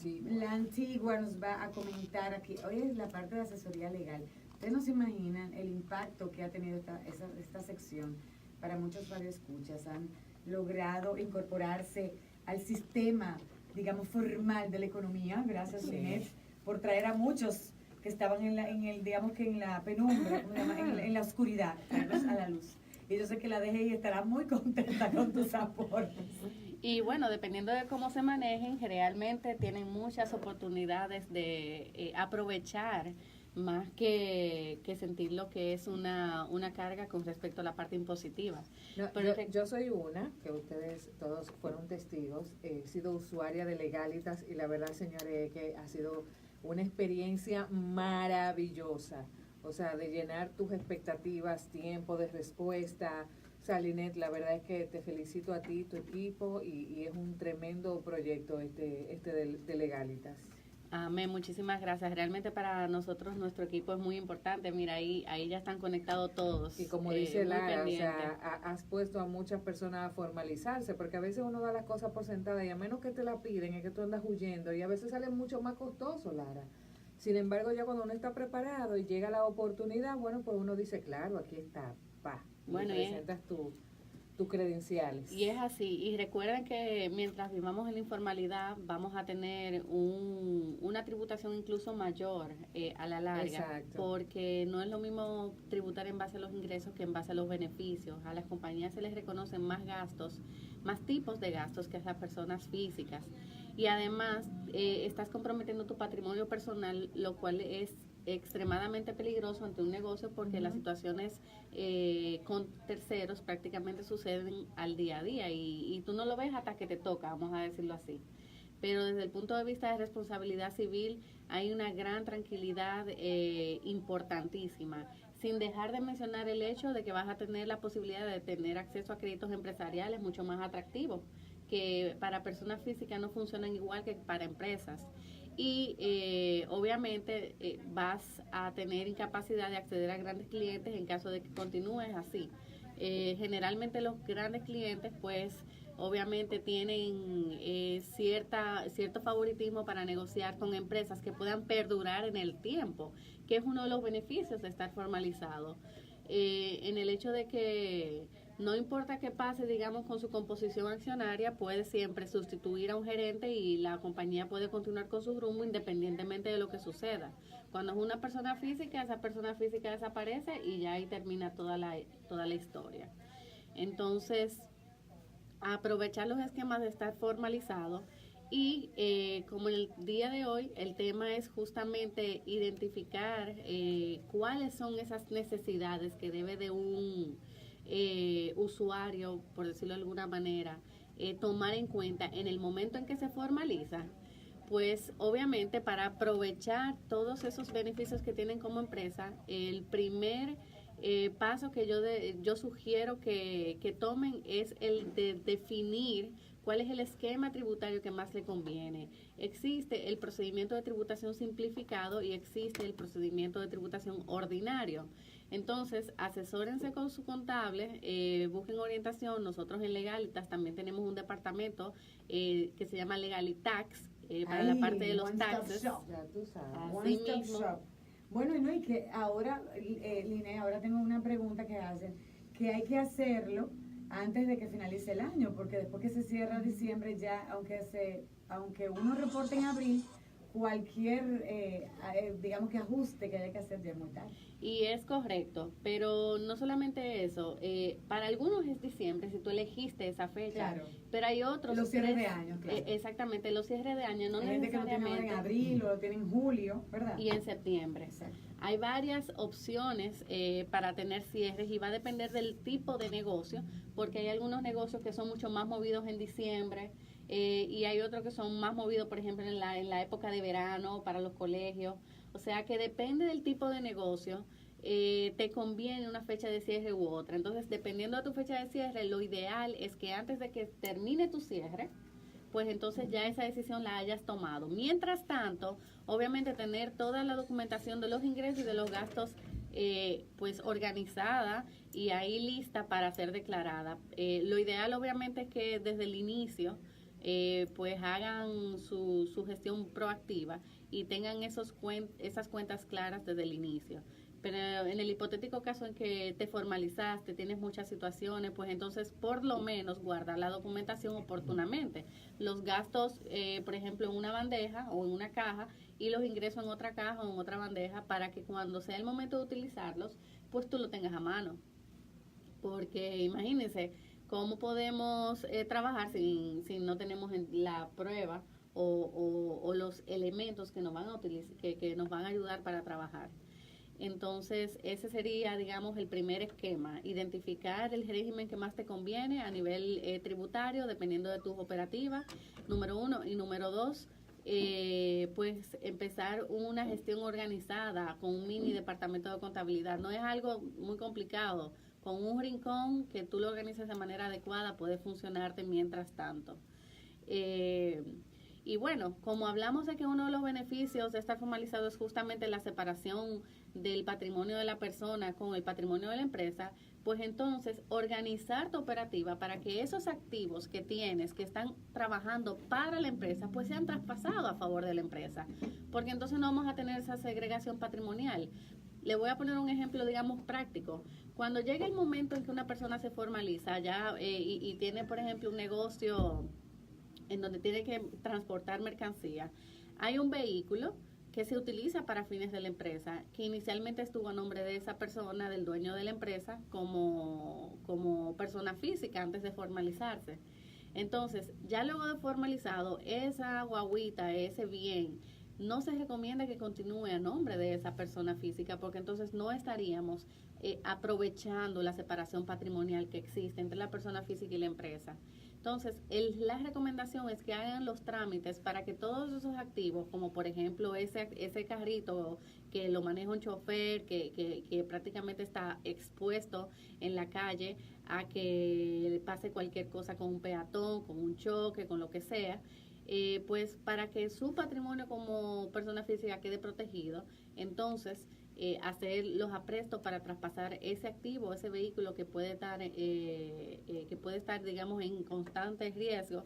La Antigua nos va a comentar aquí. Hoy es la parte de asesoría legal. Ustedes no se imaginan el impacto que ha tenido esta sección para muchos radioescuchas. Han logrado incorporarse al sistema, digamos, formal de la economía. Gracias, Linet, por traer a muchos que estaban digamos que en la penumbra, en la oscuridad, traerlos a la luz. Y yo sé que la DGI estará muy contenta con tus aportes. Y bueno, dependiendo de cómo se manejen, realmente tienen muchas oportunidades de aprovechar más que sentir lo que es una carga con respecto a la parte impositiva. No, yo soy una, que ustedes todos fueron testigos, he sido usuaria de Legalitas y la verdad, señores, que ha sido una experiencia maravillosa. O sea, de llenar tus expectativas, tiempo de respuesta. O sea, Linet, la verdad es que te felicito a ti, tu equipo, y es un tremendo proyecto este de Legalitas. Amén, muchísimas gracias. Realmente para nosotros nuestro equipo es muy importante. Mira, ahí ya están conectados todos. Y como dice Lara, o sea, has puesto a muchas personas a formalizarse, porque a veces uno da las cosas por sentada y a menos que te la piden es que tú andas huyendo y a veces sale mucho más costoso, Lara. Sin embargo, ya cuando uno está preparado y llega la oportunidad, bueno, pues uno dice, claro, aquí está, bueno, y presentas tus credenciales. Y es así, y recuerden que mientras vivamos en la informalidad vamos a tener una tributación incluso mayor a la larga. Exacto. Porque no es lo mismo tributar en base a los ingresos que en base a los beneficios. A las compañías se les reconocen más gastos, más tipos de gastos que a las personas físicas. Y además estás comprometiendo tu patrimonio personal, lo cual es extremadamente peligroso ante un negocio porque las situaciones con terceros prácticamente suceden al día a día y tú no lo ves hasta que te toca, vamos a decirlo así. Pero desde el punto de vista de responsabilidad civil hay una gran tranquilidad importantísima, sin dejar de mencionar el hecho de que vas a tener la posibilidad de tener acceso a créditos empresariales mucho más atractivos, que para personas físicas no funcionan igual que para empresas. Y obviamente vas a tener incapacidad de acceder a grandes clientes en caso de que continúes así. Generalmente los grandes clientes pues obviamente tienen cierto favoritismo para negociar con empresas que puedan perdurar en el tiempo, que es uno de los beneficios de estar formalizado. En el hecho de que no importa qué pase, digamos, con su composición accionaria, puede siempre sustituir a un gerente y la compañía puede continuar con su rumbo independientemente de lo que suceda. Cuando es una persona física, esa persona física desaparece y ya ahí termina toda la historia. Entonces, aprovechar los esquemas de estar formalizado y como el día de hoy el tema es justamente identificar cuáles son esas necesidades que debe de un usuario, por decirlo de alguna manera, tomar en cuenta en el momento en que se formaliza, pues obviamente para aprovechar todos esos beneficios que tienen como empresa, el primer paso que yo sugiero que tomen es el de definir cuál es el esquema tributario que más le conviene. Existe el procedimiento de tributación simplificado y existe el procedimiento de tributación ordinario. Entonces, asesórense con su contable, busquen orientación. Nosotros en Legalitas también tenemos un departamento que se llama Legalitax, para la parte de los taxes. Ya tú sabes. Así mismo. Bueno, y que ahora, Liné, ahora tengo una pregunta que hacen, que hay que hacerlo antes de que finalice el año, porque después que se cierra diciembre ya, aunque uno reporte en abril, cualquier, digamos que ajuste que haya que hacer ya es muy tarde. Y es correcto, pero no solamente eso, para algunos es diciembre, si tú elegiste esa fecha, claro, pero hay otros... Los cierres de año, claro. Exactamente, los cierres de año no hay gente que lo tiene en abril o lo tiene en julio, ¿verdad? Y en septiembre. Exacto. Hay varias opciones para tener cierres y va a depender del tipo de negocio, porque hay algunos negocios que son mucho más movidos en diciembre y hay otros que son más movidos, por ejemplo, en la época de verano para los colegios. O sea que depende del tipo de negocio, te conviene una fecha de cierre u otra. Entonces, dependiendo de tu fecha de cierre, lo ideal es que antes de que termine tu cierre, pues entonces ya esa decisión la hayas tomado. Mientras tanto, obviamente tener toda la documentación de los ingresos y de los gastos pues organizada y ahí lista para ser declarada. Lo ideal obviamente es que desde el inicio pues hagan su gestión proactiva y tengan esas cuentas claras desde el inicio. Pero en el hipotético caso en que te formalizaste, tienes muchas situaciones, pues entonces por lo menos guardar la documentación oportunamente. Los gastos, por ejemplo, en una bandeja o en una caja y los ingresos en otra caja o en otra bandeja para que cuando sea el momento de utilizarlos, pues tú lo tengas a mano. Porque imagínense, ¿cómo podemos trabajar si no tenemos la prueba o los elementos que nos van a utilizar, que nos van a ayudar para trabajar? Entonces, ese sería, digamos, el primer esquema, identificar el régimen que más te conviene a nivel tributario, dependiendo de tus operativas, número 1, y número 2, pues empezar una gestión organizada con un mini departamento de contabilidad. No es algo muy complicado, con un rincón que tú lo organices de manera adecuada puede funcionarte mientras tanto. Y bueno, como hablamos de que uno de los beneficios de estar formalizado es justamente la separación del patrimonio de la persona con el patrimonio de la empresa, pues entonces organizar tu operativa para que esos activos que tienes, que están trabajando para la empresa, pues sean traspasados a favor de la empresa, porque entonces no vamos a tener esa segregación patrimonial. Le voy a poner un ejemplo, digamos, práctico. Cuando llega el momento en que una persona se formaliza ya y tiene, por ejemplo, un negocio en donde tiene que transportar mercancía, hay un vehículo que se utiliza para fines de la empresa, que inicialmente estuvo a nombre de esa persona, del dueño de la empresa, como persona física antes de formalizarse. Entonces, ya luego de formalizado, esa guaguita, ese bien, no se recomienda que continúe a nombre de esa persona física, porque entonces no estaríamos aprovechando la separación patrimonial que existe entre la persona física y la empresa. Entonces, la recomendación es que hagan los trámites para que todos esos activos, como por ejemplo ese carrito que lo maneja un chofer, que prácticamente está expuesto en la calle a que le pase cualquier cosa con un peatón, con un choque, con lo que sea, pues para que su patrimonio como persona física quede protegido, entonces hacer los aprestos para traspasar ese activo, ese vehículo que puede estar digamos en constante riesgo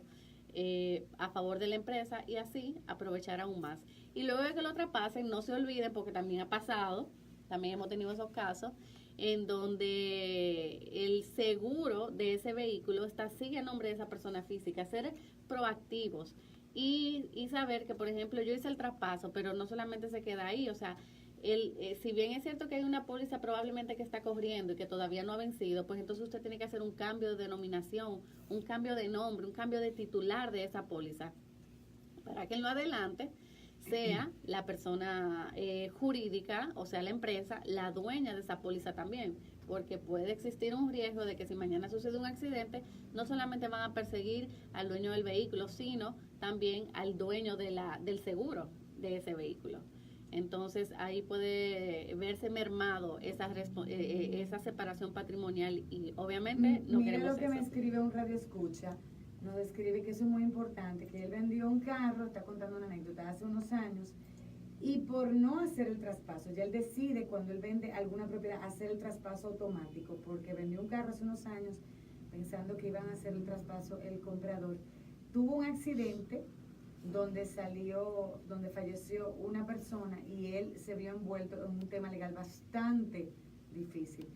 a favor de la empresa y así aprovechar aún más. Y luego de que lo traspasen, no se olviden, porque también ha pasado, también hemos tenido esos casos en donde el seguro de ese vehículo sigue a nombre de esa persona física. Ser proactivos y saber que, por ejemplo, yo hice el traspaso, pero no solamente se queda ahí, o sea, si bien es cierto que hay una póliza probablemente que está corriendo y que todavía no ha vencido, pues entonces usted tiene que hacer un cambio de denominación, un cambio de nombre, un cambio de titular de esa póliza, para que en lo adelante sea la persona jurídica, o sea, la empresa, la dueña de esa póliza también, porque puede existir un riesgo de que si mañana sucede un accidente, no solamente van a perseguir al dueño del vehículo, sino también al dueño del seguro de ese vehículo. Entonces ahí puede verse mermado esa separación patrimonial y obviamente no Mire queremos lo que eso. me escribe un radio escucha, nos describe que eso es muy importante, que él vendió un carro, está contando una anécdota, hace unos años, y por no hacer el traspaso, ya él decide cuando él vende alguna propiedad hacer el traspaso automático, porque vendió un carro hace unos años pensando que iban a hacer el traspaso el comprador, tuvo un accidente donde falleció una persona y él se vio envuelto en un tema legal bastante difícil.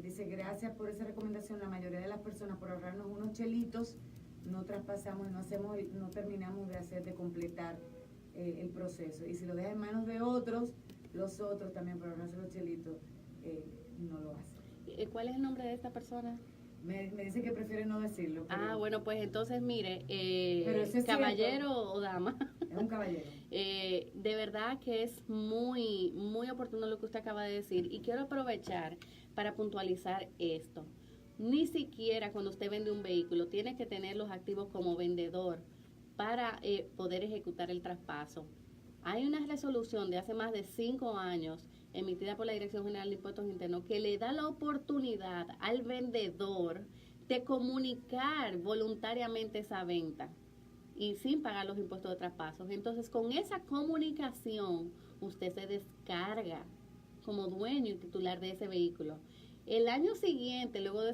Dice, gracias por esa recomendación, la mayoría de las personas por ahorrarnos unos chelitos no traspasamos, no terminamos de completar el proceso, y si lo deja en manos de otros, los otros también por ahorrarse los chelitos no lo hacen. ¿Cuál es el nombre de esta persona? Me dice que prefiere no decirlo. Bueno, pues entonces mire, caballero o dama. Es un caballero. De verdad que es muy, muy oportuno lo que usted acaba de decir y quiero aprovechar para puntualizar esto. Ni siquiera cuando usted vende un vehículo tiene que tener los activos como vendedor para poder ejecutar el traspaso. Hay una resolución de hace más de 5 años emitida por la Dirección General de Impuestos Internos que le da la oportunidad al vendedor de comunicar voluntariamente esa venta y sin pagar los impuestos de traspasos. Entonces, con esa comunicación, usted se descarga como dueño y titular de ese vehículo. El año siguiente, luego de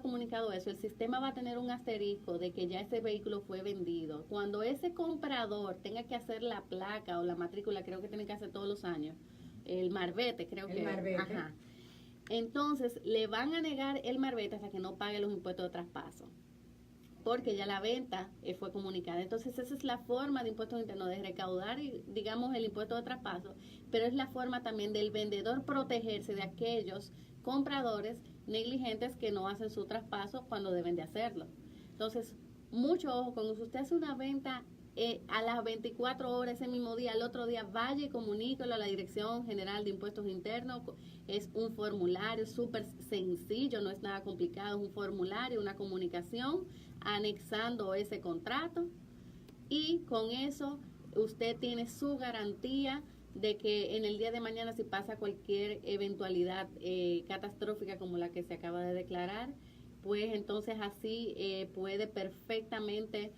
comunicado eso, el sistema va a tener un asterisco de que ya ese vehículo fue vendido. Cuando ese comprador tenga que hacer la placa o la matrícula, creo que tiene que hacer todos los años, el marbete, Ajá. Entonces, le van a negar el marbete hasta que no pague los impuestos de traspaso, porque ya la venta fue comunicada. Entonces, esa es la forma de impuestos internos, de recaudar, digamos, el impuesto de traspaso, pero es la forma también del vendedor protegerse de aquellos compradores negligentes que no hacen su traspaso cuando deben de hacerlo. Entonces, mucho ojo, cuando usted hace una venta a las 24 horas, ese mismo día, al otro día, vaya y comuníquelo a la Dirección General de Impuestos Internos. Es un formulario súper sencillo, no es nada complicado, es un formulario, una comunicación anexando ese contrato, y con eso usted tiene su garantía de que en el día de mañana, si pasa cualquier eventualidad catastrófica como la que se acaba de declarar, pues entonces así puede perfectamente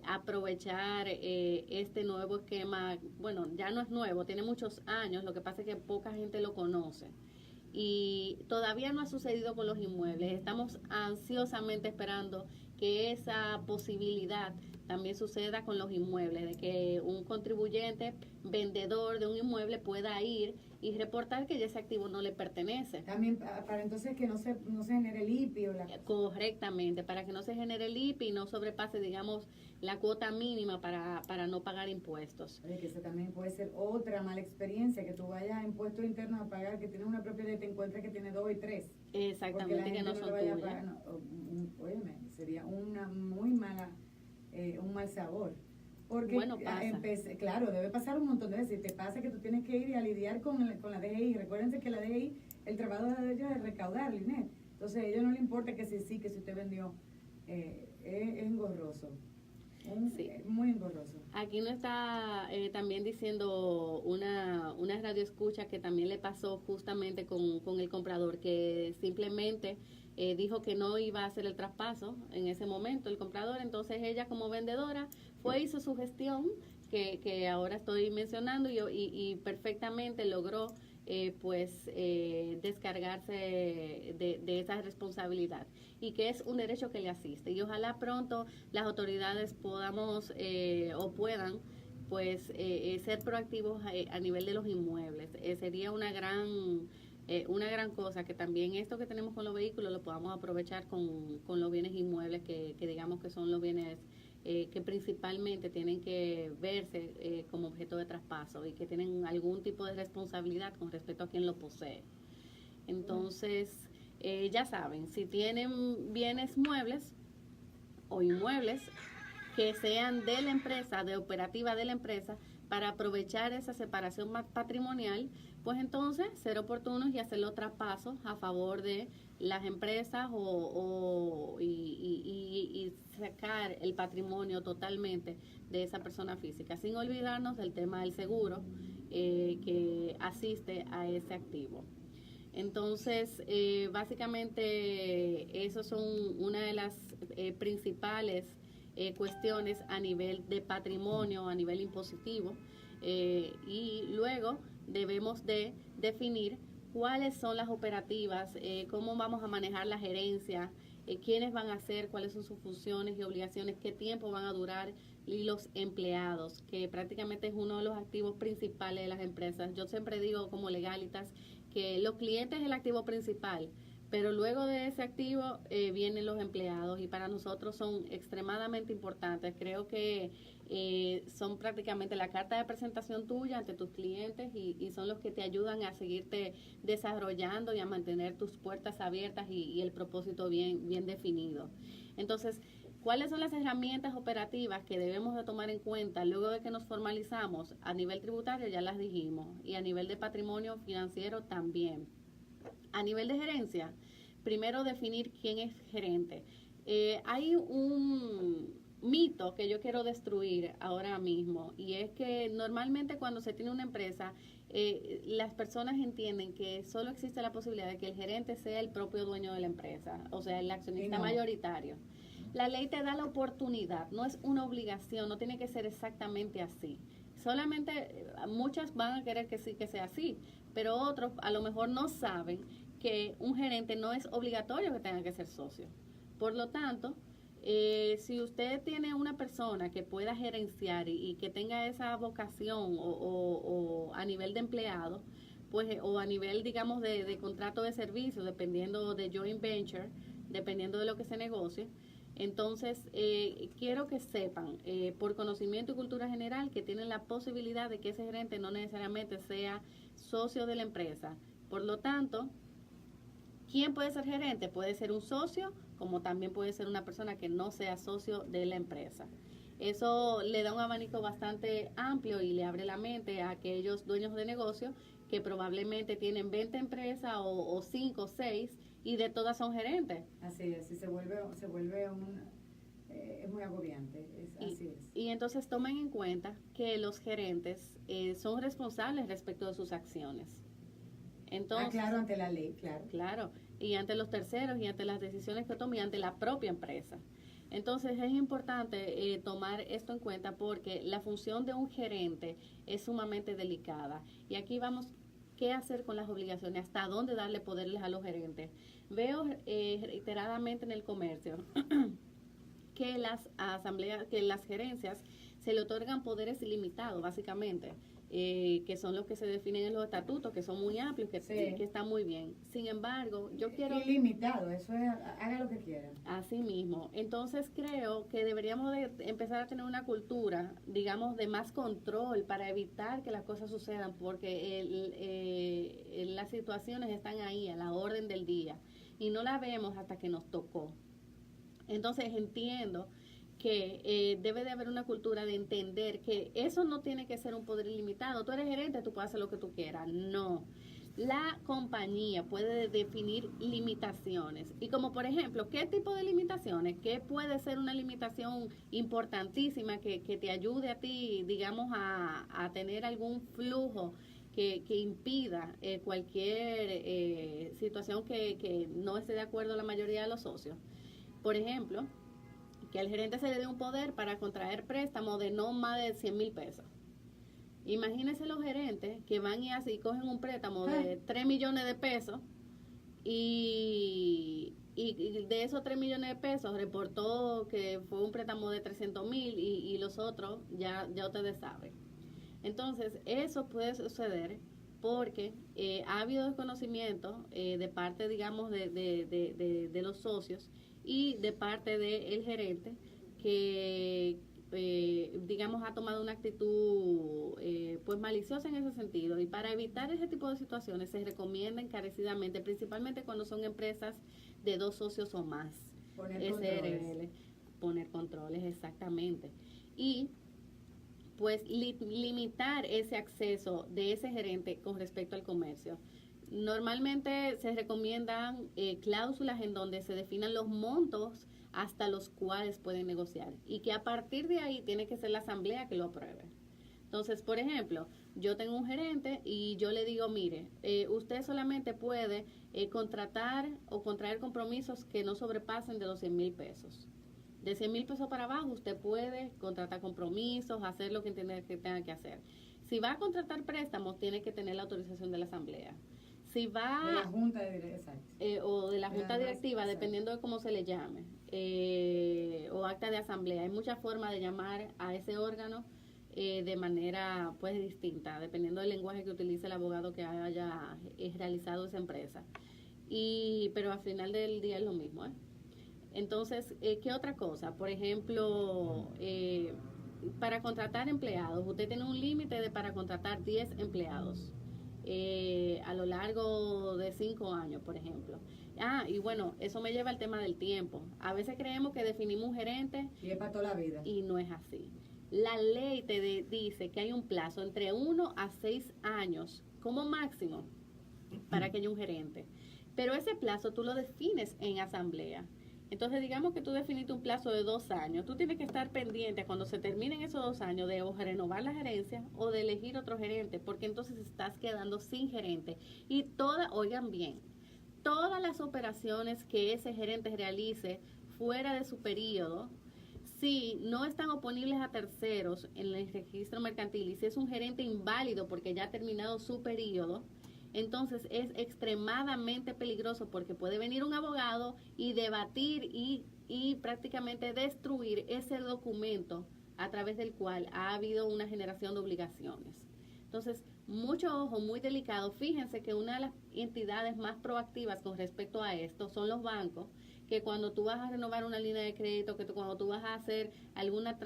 aprovechar este nuevo esquema. Bueno, ya no es nuevo, tiene muchos años, lo que pasa es que poca gente lo conoce y todavía no ha sucedido con los inmuebles. Estamos ansiosamente esperando que esa posibilidad también suceda con los inmuebles, de que un contribuyente vendedor de un inmueble pueda ir y reportar que ya ese activo no le pertenece. También para entonces que no se genere el IPI o la... Correctamente, para que no se genere el IPI y no sobrepase, digamos, la cuota mínima para no pagar impuestos. Oye, que eso también puede ser otra mala experiencia, que tú vayas a impuestos internos a pagar, que tienes una propiedad y te encuentres que tiene 2 y 3. Exactamente, que no son tuyas. Óyeme, sería una muy mala, un mal sabor. Porque bueno, pasa. Claro, debe pasar un montón de veces. Te pasa que tú tienes que ir a lidiar con la DGI. Recuérdense que la DGI, el trabajo de ellos es recaudar, Linet. Entonces a ellos no les importa que sí, que si usted vendió, es engorroso. Sí. Muy engorroso. Aquí nos está también diciendo una radio escucha que también le pasó justamente con el comprador, que simplemente dijo que no iba a hacer el traspaso en ese momento el comprador. Entonces ella, como vendedora, hizo su gestión que ahora estoy mencionando y perfectamente logró descargarse de esa responsabilidad, y que es un derecho que le asiste, y ojalá pronto las autoridades puedan ser proactivos a nivel de los inmuebles. Sería una gran cosa que también esto que tenemos con los vehículos lo podamos aprovechar con los bienes inmuebles, que digamos que son los bienes que principalmente tienen que verse como objeto de traspaso y que tienen algún tipo de responsabilidad con respecto a quien lo posee. Entonces, ya saben, si tienen bienes muebles o inmuebles que sean de la empresa, de operativa de la empresa, para aprovechar esa separación patrimonial, pues entonces ser oportunos y hacer los traspasos a favor de las empresas y sacar el patrimonio totalmente de esa persona física, sin olvidarnos del tema del seguro que asiste a ese activo. Entonces, básicamente, esos son una de las principales cuestiones a nivel de patrimonio, a nivel impositivo, y luego debemos de definir cuáles son las operativas, cómo vamos a manejar la gerencia, quiénes van a hacer, cuáles son sus funciones y obligaciones, qué tiempo van a durar, y los empleados, que prácticamente es uno de los activos principales de las empresas. Yo siempre digo como Legalitas que los clientes es el activo principal, pero luego de ese activo vienen los empleados, y para nosotros son extremadamente importantes. Creo que son prácticamente la carta de presentación tuya ante tus clientes, y son los que te ayudan a seguirte desarrollando y a mantener tus puertas abiertas y el propósito bien definido. Entonces, ¿cuáles son las herramientas operativas que debemos de tomar en cuenta luego de que nos formalizamos? A nivel tributario ya las dijimos, y a nivel de patrimonio financiero también. A nivel de gerencia, primero definir quién es gerente. Hay un mito que yo quiero destruir ahora mismo, y es que normalmente cuando se tiene una empresa, las personas entienden que solo existe la posibilidad de que el gerente sea el propio dueño de la empresa, o sea, el accionista mayoritario. La ley te da la oportunidad, no es una obligación, no tiene que ser exactamente así. Solamente muchas van a querer que sí, que sea así, pero otros a lo mejor no saben que un gerente no es obligatorio que tenga que ser socio. Por lo tanto, si usted tiene una persona que pueda gerenciar y que tenga esa vocación o a nivel de empleado, pues, o a nivel, digamos, de contrato de servicio, dependiendo de joint venture, dependiendo de lo que se negocie, entonces quiero que sepan, por conocimiento y cultura general, que tienen la posibilidad de que ese gerente no necesariamente sea socio de la empresa. Por lo tanto, ¿quién puede ser gerente? Puede ser un socio, como también puede ser una persona que no sea socio de la empresa. Eso le da un abanico bastante amplio y le abre la mente a aquellos dueños de negocio que probablemente tienen 20 empresas o 5 o 6 y de todas son gerentes. Así es, y se vuelve es muy agobiante, así es. Y entonces tomen en cuenta que los gerentes son responsables respecto de sus acciones. Entonces, claro, ante la ley, claro. Claro, y ante los terceros y ante las decisiones que tomen y ante la propia empresa. Entonces es importante tomar esto en cuenta porque la función de un gerente es sumamente delicada. Y aquí vamos, ¿qué hacer con las obligaciones? ¿Hasta dónde darle poderes a los gerentes? Veo reiteradamente en el comercio que las asambleas, que las gerencias se le otorgan poderes ilimitados, básicamente. Que son los que se definen en los estatutos, que son muy amplios, que están muy bien. Sin embargo, yo quiero... Ilimitado, eso es, haga lo que quiera. Así mismo. Entonces creo que deberíamos de empezar a tener una cultura, digamos, de más control para evitar que las cosas sucedan, porque las situaciones están ahí, a la orden del día, y no la vemos hasta que nos tocó. Entonces entiendo que debe de haber una cultura de entender que eso no tiene que ser un poder ilimitado. Tú eres gerente, tú puedes hacer lo que tú quieras. No. La compañía puede definir limitaciones. Y como por ejemplo, ¿qué tipo de limitaciones? ¿Qué puede ser una limitación importantísima que te ayude a ti, digamos, a tener algún flujo que impida cualquier situación que no esté de acuerdo a la mayoría de los socios? Por ejemplo, que al gerente se le dé un poder para contraer préstamos de no más de 100,000 pesos. Imagínense los gerentes que van y así cogen un préstamo de 3 millones de pesos y de esos 3 millones de pesos reportó que fue un préstamo de 300,000 y los otros ya ustedes saben. Entonces, eso puede suceder porque ha habido desconocimiento de parte, digamos, de los socios y de parte del gerente que, digamos, ha tomado una actitud pues maliciosa en ese sentido. Y para evitar ese tipo de situaciones se recomienda encarecidamente, principalmente cuando son empresas de 2 socios o más, poner controles, exactamente. Y pues limitar ese acceso de ese gerente con respecto al comercio. Normalmente se recomiendan cláusulas en donde se definan los montos hasta los cuales pueden negociar y que a partir de ahí tiene que ser la asamblea que lo apruebe. Entonces, por ejemplo, yo tengo un gerente y yo le digo, mire, usted solamente puede contratar o contraer compromisos que no sobrepasen de los 100,000 pesos. De 100,000 pesos para abajo usted puede contratar compromisos, hacer lo que tenga que hacer. Si va a contratar préstamos, tiene que tener la autorización de la asamblea. Si va de la junta o de la junta directiva, dependiendo de cómo se le llame, o acta de asamblea. Hay muchas formas de llamar a ese órgano de manera pues distinta, dependiendo del lenguaje que utilice el abogado que haya realizado esa empresa. Pero al final del día es lo mismo. Entonces, ¿qué otra cosa? Por ejemplo, para contratar empleados, usted tiene un límite para contratar 10 empleados. A lo largo de 5 años, por ejemplo. Y bueno, eso me lleva al tema del tiempo. A veces creemos que definimos un gerente y es para toda la vida. Y no es así. La ley te dice que hay un plazo entre 1 a 6 años como máximo para que haya un gerente. Pero ese plazo tú lo defines en asamblea. Entonces, digamos que tú definiste un plazo de 2 años. Tú tienes que estar pendiente cuando se terminen esos 2 años de o renovar la gerencia o de elegir otro gerente, porque entonces estás quedando sin gerente. Y oigan bien, todas las operaciones que ese gerente realice fuera de su periodo, si no están oponibles a terceros en el registro mercantil y si es un gerente inválido porque ya ha terminado su periodo, entonces es extremadamente peligroso porque puede venir un abogado y debatir y prácticamente destruir ese documento a través del cual ha habido una generación de obligaciones. Entonces, mucho ojo, muy delicado. Fíjense que una de las entidades más proactivas con respecto a esto son los bancos, que cuando tú vas a renovar una línea de crédito, cuando tú vas a hacer alguna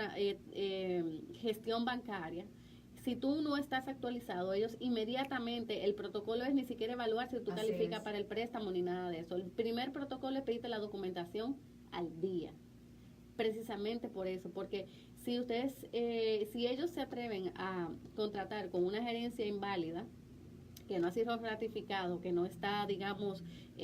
gestión bancaria, si tú no estás actualizado, ellos inmediatamente, el protocolo es ni siquiera evaluar si tú calificas para el préstamo ni nada de eso. El primer protocolo es pedirte la documentación al día. Precisamente por eso, porque si si ellos se atreven a contratar con una gerencia inválida, que no ha sido ratificado, que no está, digamos,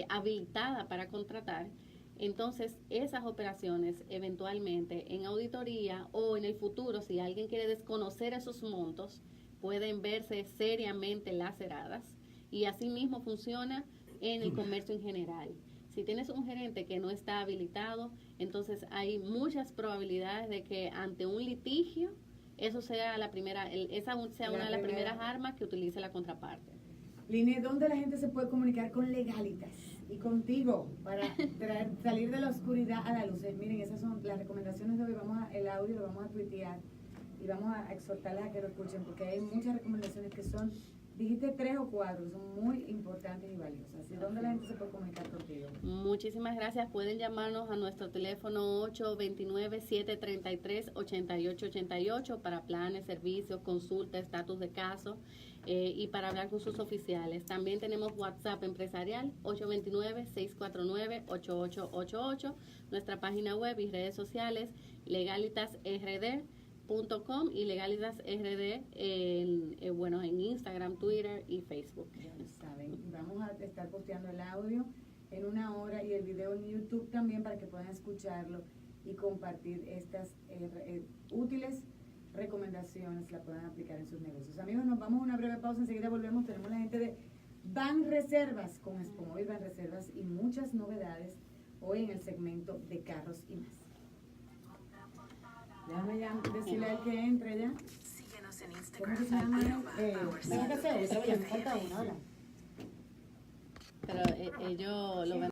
habilitada para contratar, entonces esas operaciones eventualmente en auditoría o en el futuro, si alguien quiere desconocer esos montos, pueden verse seriamente laceradas, y así mismo funciona en el comercio en general. Si tienes un gerente que no está habilitado, entonces hay muchas probabilidades de que ante un litigio eso sea esa sea una de las primeras armas que utilice la contraparte. Line, ¿dónde la gente se puede comunicar con Legalitas y contigo para salir de la oscuridad a la luz? Miren, esas son las recomendaciones de hoy. El audio lo vamos a tuitear y vamos a exhortarles a que lo escuchen, porque hay muchas recomendaciones que son, dijiste 3 o 4, que son muy importantes y valiosas. Así, ¿dónde la gente se puede comunicar contigo? Muchísimas gracias. Pueden llamarnos a nuestro teléfono 829-733-8888 para planes, servicios, consulta, estatus de caso y para hablar con sus oficiales. También tenemos WhatsApp empresarial 829-649-8888, nuestra página web y redes sociales legalitasrd.com y legalitasrd en Instagram, Twitter y Facebook. Ya lo saben. Vamos a estar posteando el audio en 1 hora y el video en YouTube también para que puedan escucharlo y compartir estas útiles recomendaciones, la puedan aplicar en sus negocios. Amigos, nos vamos a una breve pausa, enseguida volvemos. Tenemos la gente de Banreservas con Expomóvil Banreservas y muchas novedades hoy en el segmento de carros y más. Déjame ya decirle al que entre ya. Síguenos en ¿Cómo se Instagram. llama? Venga, que se usa, me falta una, hola. Pero ellos lo ven